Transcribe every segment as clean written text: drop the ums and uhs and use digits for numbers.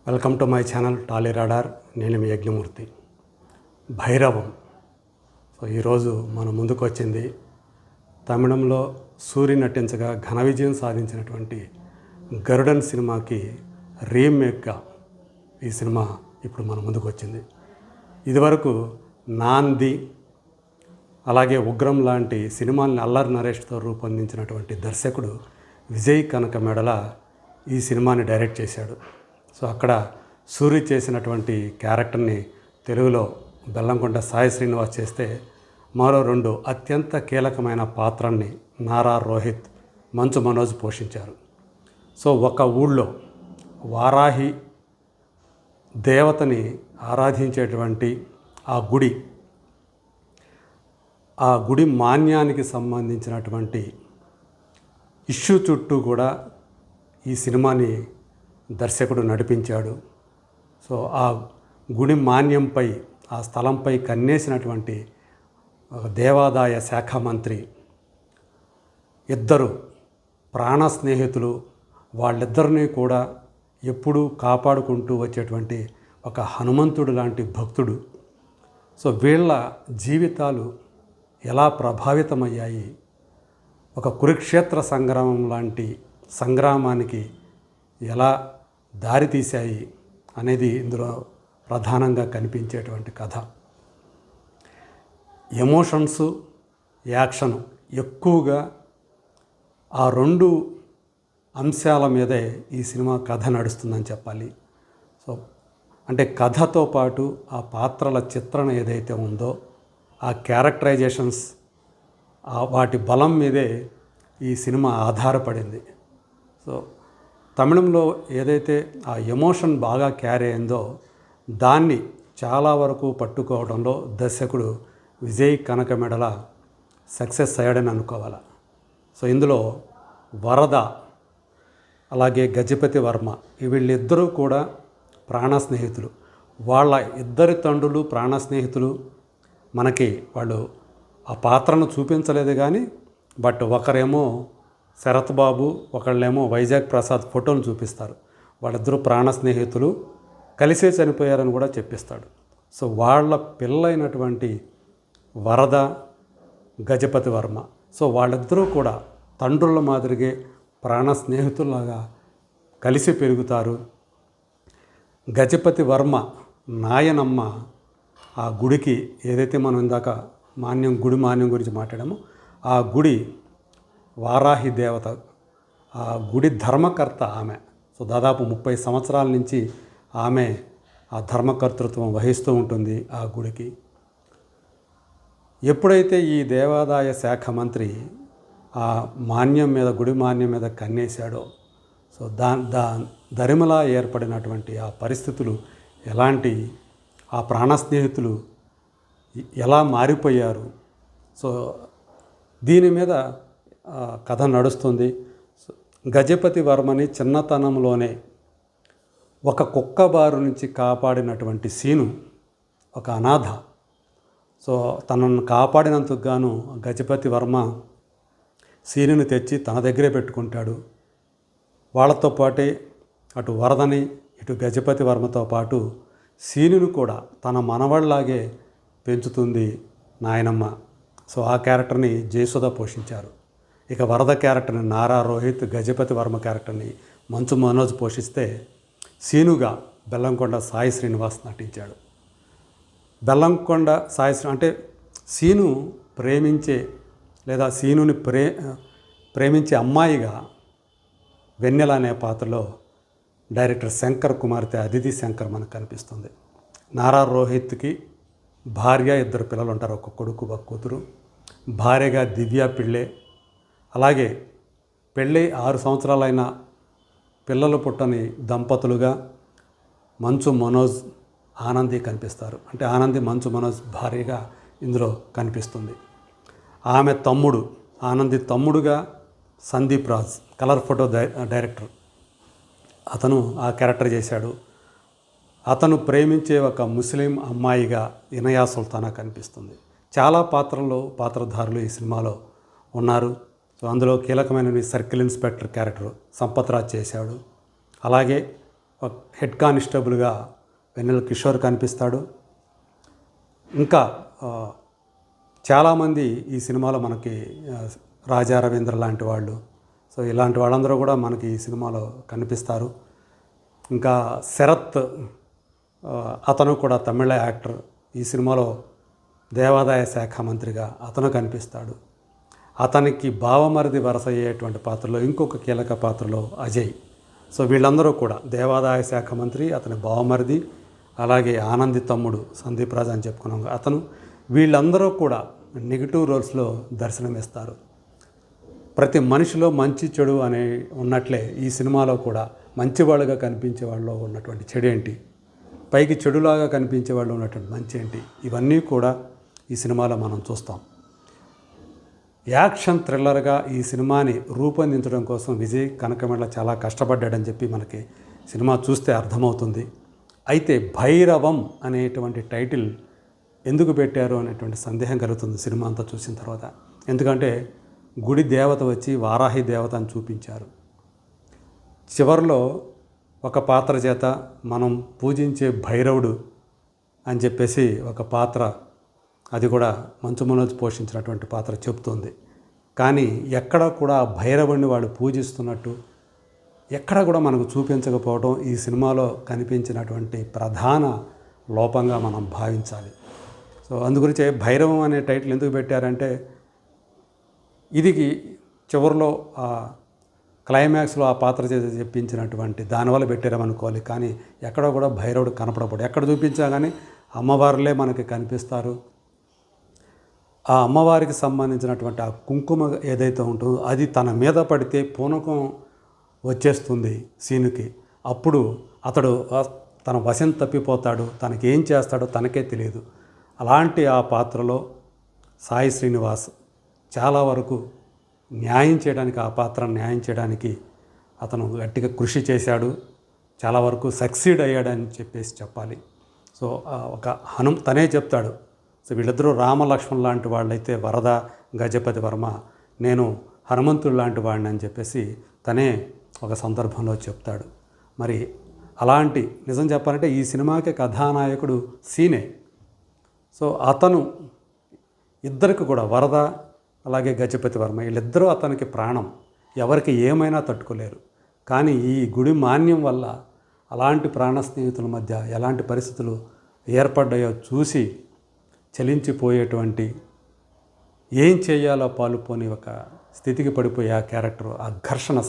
Welcome to my channel Tally radar. నేను మీ యజ్ఞమూర్తి. భైరవం. ఈరోజు మన ముందుకు వచ్చింది తమిళంలో సూరి నటించగా ఘన విజయం సాధించినటువంటి గరుడన్ సినిమాకి రీమేక్గా ఈ సినిమా ఇప్పుడు మన ముందుకు వచ్చింది. ఇదివరకు నాంది అలాగే ఉగ్రం లాంటి సినిమాల్ని అల్లరి నరేష్తో రూపొందించినటువంటి దర్శకుడు విజయ్ కనకమేడల ఈ సినిమాని డైరెక్ట్ చేశాడు. అక్కడ సూరి చేసినటువంటి క్యారెక్టర్ని తెలుగులో బెల్లంకొండ సాయి శ్రీనివాస్ చేస్తే మరో రెండు అత్యంత కీలకమైన పాత్రల్ని నారా రోహిత్, మంచు మనోజ్ పోషించారు. ఒక ఊళ్ళో వారాహి దేవతని ఆరాధించేటువంటి ఆ గుడి మాన్యానికి సంబంధించినటువంటి ఇష్యూ చుట్టూ కూడా ఈ సినిమాని దర్శకుడు నడిపించాడు. ఆ గుడి మాన్యంపై, ఆ స్థలంపై కన్నేసినటువంటి దేవాదాయ శాఖ మంత్రి, ఇద్దరు ప్రాణ స్నేహితులు, వాళ్ళిద్దరినీ కూడా ఎప్పుడూ కాపాడుకుంటూ వచ్చేటువంటి ఒక హనుమంతుడు లాంటి భక్తుడు. వీళ్ళ జీవితాలు ఎలా ప్రభావితమయ్యాయి, ఒక కురుక్షేత్ర సంగ్రామం లాంటి సంగ్రామానికి ఎలా దారితీశాయి అనేది ఇందులో ప్రధానంగా కనిపించేటువంటి కథ. ఎమోషన్స్, యాక్షన్ ఎక్కువగా ఆ రెండు అంశాల మీదే ఈ సినిమా కథ నడుస్తుందని చెప్పాలి. అంటే కథతో పాటు ఆ పాత్రల చిత్రణ ఏదైతే ఉందో, ఆ క్యారెక్టరైజేషన్స్, వాటి బలం మీదే ఈ సినిమా ఆధారపడింది. తమిళంలో ఏదైతే ఆ ఎమోషన్ బాగా క్యారీ అయిందో దాన్ని చాలా వరకు పట్టుకోవడంలో దర్శకుడు విజయ్ కనకమేడల సక్సెస్ అయ్యాడని అనుకోవాలి. ఇందులో వరద అలాగే గజపతి వర్మ వీళ్ళిద్దరూ కూడా ప్రాణ స్నేహితులు. వాళ్ళ ఇద్దరి తండ్రులు ప్రాణ స్నేహితులు. మనకి వాళ్ళు ఆ పాత్రను చూపించలేదు కానీ ఒకరేమో శరత్ బాబు, ఒకళ్ళేమో వైజాగ్ ప్రసాద్ ఫోటోలు చూపిస్తారు. వాళ్ళిద్దరూ ప్రాణ స్నేహితులు, కలిసే చనిపోయారని కూడా చెప్పిస్తాడు. వాళ్ళ పిల్లైనటువంటి వరద, గజపతి వర్మ, వాళ్ళిద్దరూ కూడా తండ్రుల మాదిరిగే ప్రాణ స్నేహితుల్లాగా కలిసి పెరుగుతారు. గజపతి వర్మ నాయనమ్మ ఆ గుడికి, ఏదైతే మనం ఇందాక గుడి మాన్యం గురించి మాట్లాడామో, ఆ గుడి వారాహి దేవత, ఆ గుడి ధర్మకర్త ఆమె. దాదాపు 30 సంవత్సరాల నుంచి ఆమె ఆ ధర్మకర్తృత్వం వహిస్తూ ఉంటుంది ఆ గుడికి. ఎప్పుడైతే ఈ దేవాదాయ శాఖ మంత్రి ఆ మాన్యం మీద, గుడి మాన్యం మీద కన్నేశాడో, దరిమలా ఏర్పడినటువంటి ఆ పరిస్థితులు ఎలాంటి, ఆ ప్రాణ స్నేహితులు ఎలా మారిపోయారు, దీని మీద కథ నడుస్తుంది. గజపతి వర్మని చిన్నతనంలోనే ఒక కుక్క బారు నుంచి కాపాడినటువంటి సీను ఒక అనాథ. తనను కాపాడినందుకు గాను గజపతి వర్మ సీనుని తెచ్చి తన దగ్గరే పెట్టుకుంటాడు. వాళ్ళతో పాటే అటు వరదని, ఇటు గజపతి వర్మతో పాటు సీనుని కూడా తన మనవళ్ళలాగే పెంచుతుంది నాయనమ్మ. ఆ క్యారెక్టర్ని జయసుధ పోషించారు. ఇక వరద క్యారెక్టర్ని నారా రోహిత్, గజపతి వర్మ క్యారెక్టర్ని మంచు మనోజ్ పోషిస్తే సీనుగా బెల్లంకొండ సాయి శ్రీనివాస్ నటించాడు. బెల్లంకొండ సాయి అంటే సీను ప్రేమించే, లేదా సీనుని ప్రేమించే అమ్మాయిగా వెన్నెల అనే పాత్రలో డైరెక్టర్ శంకర్ కుమార్తె అదితి శంకర్ మనకు కనిపిస్తుంది. నారా రోహిత్కి భార్య, 2 పిల్లలు ఉంటారు, ఒక కొడుకు, ఒక కూతురు. భార్యగా దివ్య పిళ్ళే, అలాగే పెళ్ళై 6 సంవత్సరాలైన పిల్లలు పుట్టని దంపతులుగా మంచు మనోజ్, ఆనంది కనిపిస్తారు. అంటే ఆనంది మంచు మనోజ్ భార్యగా ఇందులో కనిపిస్తుంది. ఆమె తమ్ముడు, ఆనంది తమ్ముడుగా Sandeep Raj, colour photo director, అతను ఆ క్యారెక్టర్ చేశాడు. అతను ప్రేమించే ఒక ముస్లిం అమ్మాయిగా ఇనయా సుల్తానా కనిపిస్తుంది. చాలా పాత్రధారులు ఈ సినిమాలో ఉన్నారు. అందులో కీలకమైన circle inspector character Sampath Raj చేశాడు. అలాగే హెడ్ కానిస్టేబుల్గా వెన్నెల కిషోర్ కనిపిస్తాడు. ఇంకా చాలామంది ఈ సినిమాలో మనకి రాజా రవీంద్ర లాంటి వాళ్ళు, సో ఇలాంటి వాళ్ళందరూ కూడా మనకి ఈ సినిమాలో కనిపిస్తారు. ఇంకా శరత్ అతను కూడా తమిళ యాక్టర్, ఈ సినిమాలో దేవాదాయ శాఖ మంత్రిగా అతను కనిపిస్తాడు. అతనికి బావమరిది వరస అయ్యేటువంటి పాత్రలో ఇంకొక కీలక పాత్రలో అజయ్. సో వీళ్ళందరూ కూడా దేవాదాయ శాఖ మంత్రి, అతని బావమరిది, అలాగే ఆనంది తమ్ముడు సందీప్ రాజ్ అని చెప్పుకున్నాం అతను, వీళ్ళందరూ కూడా నెగిటివ్ రోల్స్లో దర్శనమిస్తారు. ప్రతి మనిషిలో మంచి చెడు అనే ఉన్నట్లే ఈ సినిమాలో కూడా మంచివాళ్ళుగా కనిపించే వాళ్ళలో ఉన్నటువంటి చెడు ఏంటి, పైకి చెడులాగా కనిపించే వాళ్ళు ఉన్నటువంటి మంచి ఏంటి, ఇవన్నీ కూడా ఈ సినిమాలో మనం చూస్తాం. యాక్షన్ థ్రిల్లర్గా ఈ సినిమాని రూపొందించడం కోసం విజయ్ కనకమేళ చాలా కష్టపడ్డాడని చెప్పి మనకి సినిమా చూస్తే అర్థమవుతుంది. అయితే భైరవం అనేటువంటి టైటిల్ ఎందుకు పెట్టారు అనేటువంటి సందేహం కలుగుతుంది సినిమా అంతా చూసిన తర్వాత. ఎందుకంటే గుడి దేవత వచ్చి వారాహి దేవత అని చూపించారు. చివరిలో ఒక పాత్ర చేత మనం పూజించే భైరవుడు అని చెప్పేసి ఒక పాత్ర, అది కూడా మంచు మనోజ్ పోషించినటువంటి పాత్ర చెప్తుంది. కానీ ఎక్కడ కూడా భైరవుడిని వాళ్ళు పూజిస్తున్నట్టు ఎక్కడ కూడా మనకు చూపించకపోవడం ఈ సినిమాలో కనిపించినటువంటి ప్రధాన లోపంగా మనం భావించాలి. సో అందుగురించి భైరవం అనే టైటిల్ ఎందుకు పెట్టారంటే ఇది చివరిలో ఆ క్లైమాక్స్లో ఆ పాత్ర చేసి చెప్పించినటువంటి దానివల్ల పెట్టారనుకోవాలి. కానీ ఎక్కడో కూడా భైరవుడు కనపడకూడదు. ఎక్కడ చూపించా కానీ అమ్మవారులే మనకి కనిపిస్తారు. ఆ అమ్మవారికి సంబంధించినటువంటి ఆ కుంకుమ ఏదైతే ఉంటుందో అది తన మీద పడితే పూనకం వచ్చేస్తుంది సీనుకి. అప్పుడు అతడు తన వశం తప్పిపోతాడు, తనకి ఏం చేస్తాడో తనకే తెలియదు. అలాంటి ఆ పాత్రలో సాయి శ్రీనివాస్ చాలా వరకు న్యాయం చేయడానికి, ఆ పాత్రను న్యాయం చేయడానికి అతను గట్టిగా కృషి చేశాడు. చాలా వరకు సక్సీడ్ అయ్యాడని చెప్పేసి చెప్పాలి. సో ఒక తనే చెప్తాడు. సో వీళ్ళిద్దరూ రామలక్ష్మణ్ లాంటి వాళ్ళైతే వరద గజపతి వర్మ, నేను హనుమంతుడు లాంటి వాడిని అని చెప్పేసి తనే ఒక సందర్భంలో చెప్తాడు. మరి అలాంటి నిజం చెప్పాలంటే ఈ సినిమాకి కథానాయకుడు సీనే. సో అతను ఇద్దరికి కూడా వరద అలాగే గజపతి వర్మ వీళ్ళిద్దరూ అతనికి ప్రాణం, ఎవరికి ఏమైనా తట్టుకోలేరు. కానీ ఈ గుడి మాన్యం వల్ల అలాంటి ప్రాణ స్నేహితుల మధ్య ఎలాంటి పరిస్థితులు ఏర్పడ్డాయో చూసి చలించిపోయేటువంటి, ఏం చేయాలో పాలుపోని ఒక స్థితికి పడిపోయే ఆ క్యారెక్టర్, ఆ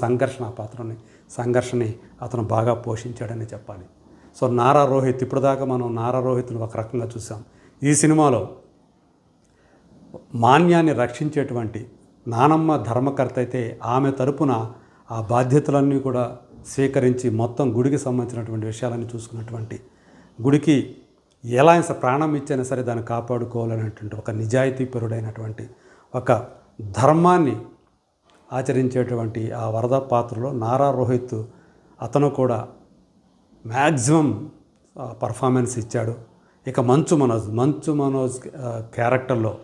సంఘర్షణ పాత్రని సంఘర్షణని అతను బాగా పోషించాడని చెప్పాలి. సో నారా రోహిత్, ఇప్పుడు దాకా మనం నారా రోహిత్ను ఒక రకంగా చూసాం. ఈ సినిమాలో మాన్యాన్ని రక్షించేటువంటి నానమ్మ ధర్మకర్త అయితే ఆమె తరపున ఆ బాధ్యతలన్నీ కూడా స్వీకరించి మొత్తం గుడికి సంబంధించినటువంటి విషయాలన్నీ చూసుకున్నటువంటి, గుడికి ఎలా ప్రాణం ఇచ్చైనా సరే దాన్ని కాపాడుకోవాలనేటువంటి ఒక నిజాయితీపరుడైనటువంటి ఒక ధర్మాన్ని ఆచరించేటువంటి ఆ వరద పాత్రలో నారా రోహిత్ అతను కూడా మ్యాక్సిమం పర్ఫార్మెన్స్ ఇచ్చాడు. ఇక మంచు మనోజ్ క్యారెక్టర్లో,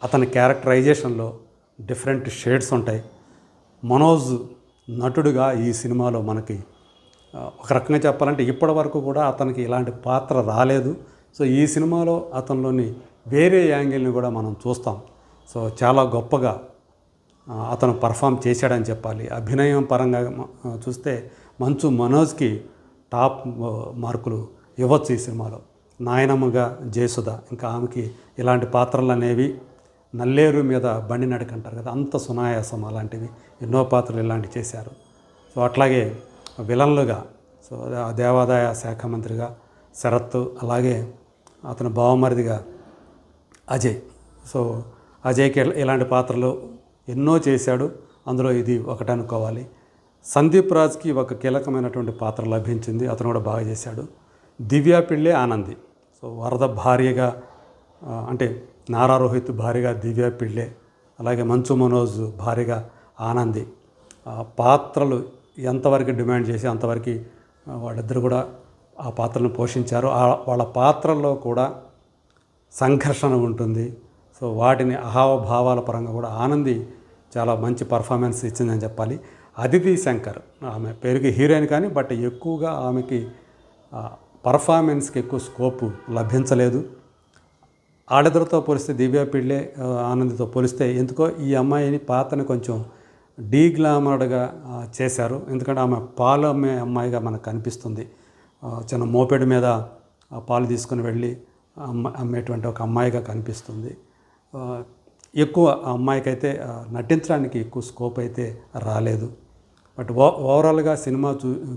అతని క్యారెక్టరైజేషన్లో డిఫరెంట్ షేడ్స్ ఉంటాయి. మనోజ్ నటుడుగా ఈ సినిమాలో మనకి ఒక రకంగా చెప్పాలంటే ఇప్పటి వరకు కూడా అతనికి ఇలాంటి పాత్ర రాలేదు. సో ఈ సినిమాలో అతనిలోని వేరే యాంగిల్ని కూడా మనం చూస్తాం. సో చాలా గొప్పగా అతను పర్ఫామ్ చేశాడని చెప్పాలి. అభినయం పరంగా చూస్తే మంచు మనోజ్కి టాప్ మార్కులు ఇవ్వచ్చు ఈ సినిమాలో. నాయనమ్మగా జయసుధ, ఇంకా ఆమెకి ఇలాంటి పాత్రలు అనేవి నల్లేరు మీద బండి నడకంటారు కదా, అంత సునాయాసం అలాంటివి ఎన్నో పాత్రలు ఇలాంటివి చేశారు. సో అట్లాగే విలన్లుగా సో దేవాదాయ శాఖ మంత్రిగా శరత్, అలాగే అతని బావమరిదిగా అజయ్. సో అజయ్కి ఇలాంటి పాత్రలు ఎన్నో చేశాడు, అందులో ఇది ఒకటి అనుకోవాలి. సందీప్ రాజ్కి ఒక కీలకమైనటువంటి పాత్ర లభించింది, అతను కూడా బాగా చేశాడు. దివ్య పిళ్ళే ఆనంది. సో వరద భార్యగా అంటే నారా రోహిత్ భార్యగా దివ్య పిళ్ళే, అలాగే మంచు మనోజ్ భార్యగా ఆనంది. పాత్రలు ఎంతవరకు డిమాండ్ చేసి అంతవరకు వాళ్ళిద్దరు కూడా ఆ పాత్రలను పోషించారు. వాళ్ళ పాత్రల్లో కూడా సంఘర్షణ ఉంటుంది. సో వాటిని అహావభావాల పరంగా కూడా ఆనంది చాలా మంచి పర్ఫార్మెన్స్ ఇచ్చిందని చెప్పాలి. అదితి శంకర్ ఆమె పేరుకి హీరోయిన్ కానీ బట్ ఎక్కువగా ఆమెకి పర్ఫార్మెన్స్కి ఎక్కువ స్కోపు లభించలేదు. వాళ్ళిద్దరితో పోలిస్తే దివ్య పిళ్ళే ఆనంద్తో పోలిస్తే ఎందుకో ఈ అమ్మాయిని పాతని కొంచెం డీగ్లామర్డ్గా చేశారు. ఎందుకంటే ఆమె పాలు అమ్మే అమ్మాయిగా మనకు కనిపిస్తుంది. చిన్న మోపెడ్ మీద పాలు తీసుకుని వెళ్ళి అమ్మేటువంటి ఒక అమ్మాయిగా కనిపిస్తుంది. ఎక్కువ ఆ అమ్మాయికైతే నటించడానికి ఎక్కువ స్కోప్ అయితే రాలేదు. బట్ ఓవరాల్గా సినిమా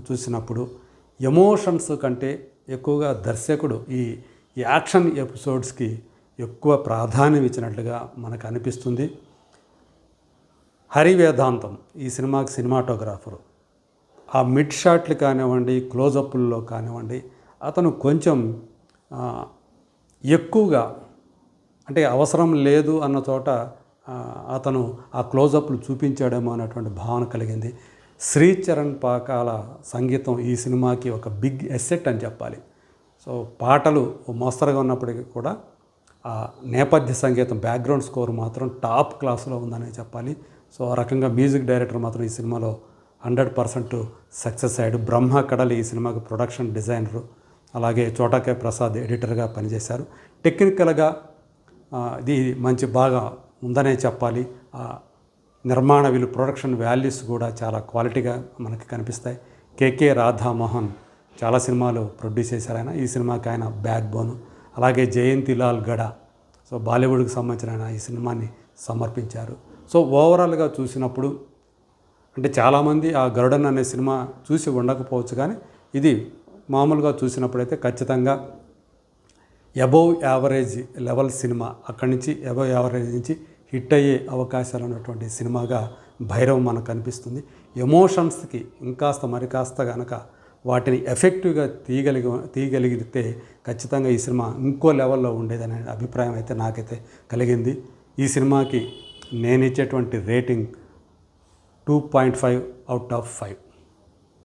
చూసినప్పుడు ఎమోషన్స్ కంటే ఎక్కువగా దర్శకుడు ఈ యాక్షన్ ఎపిసోడ్స్కి ఎక్కువ ప్రాధాన్యం ఇచ్చినట్లుగా మనకు అనిపిస్తుంది. హరి వేదాంతం ఈ సినిమాకి సినిమాటోగ్రాఫరు. ఆ మిడ్ షాట్లు కానివ్వండి, క్లోజప్ల్లో కానివ్వండి, అతను కొంచెం ఎక్కువగా అంటే అవసరం లేదు అన్న చోట అతను ఆ క్లోజప్లు చూపించాడేమో అన్నటువంటి భావన కలిగింది. శ్రీచరణ్ పాకాల సంగీతం ఈ సినిమాకి ఒక బిగ్ ఎసెట్ అని చెప్పాలి. సో పాటలు మోస్తరుగా ఉన్నప్పటికీ కూడా ఆ నేపథ్య సంగీతం బ్యాక్గ్రౌండ్ స్కోర్ మాత్రం టాప్ క్లాస్లో ఉందని చెప్పాలి. సో ఆ రకంగా మ్యూజిక్ డైరెక్టర్ మాత్రం ఈ సినిమాలో 100% సక్సెస్ అయ్యాడు. బ్రహ్మ కడలి ఈ సినిమాకి ప్రొడక్షన్ డిజైనరు, అలాగే చోటాకే ప్రసాద్ ఎడిటర్గా పనిచేశారు. టెక్నికల్గా ఇది మంచి బాగా ఉందనే చెప్పాలి. నిర్మాణ ప్రొడక్షన్ వాల్యూస్ కూడా చాలా క్వాలిటీగా మనకి కనిపిస్తాయి. కేకే రాధామోహన్ చాలా సినిమాలు ప్రొడ్యూస్ చేశారు ఆయన. ఈ సినిమాకి ఆయన బ్యాక్ బోను. అలాగే జయంతిలాల్ గడ సో బాలీవుడ్కి సంబంధించిన ఆయన ఈ సినిమాని సమర్పించారు. సో ఓవరాల్గా చూసినప్పుడు అంటే చాలామంది ఆ గరుడన్ అనే సినిమా చూసి ఉండకపోవచ్చు, కానీ ఇది మామూలుగా చూసినప్పుడైతే ఖచ్చితంగా అబోవ్ యావరేజ్ లెవెల్ సినిమా, అక్కడి నుంచి అబోవ్ యావరేజ్ నుంచి హిట్ అయ్యే అవకాశాలు ఉన్నటువంటి సినిమాగా భైరవం మనకు కనిపిస్తుంది. ఎమోషన్స్కి ఇంకాస్త మరికాస్త కనుక వాటిని ఎఫెక్టివ్గా తీయగలిగితే ఖచ్చితంగా ఈ సినిమా ఇంకో లెవెల్లో ఉండేదనే అభిప్రాయం అయితే నాకైతే కలిగింది. ఈ సినిమాకి నేను ఇచ్చేటువంటి రేటింగ్ 2.5 out of 5.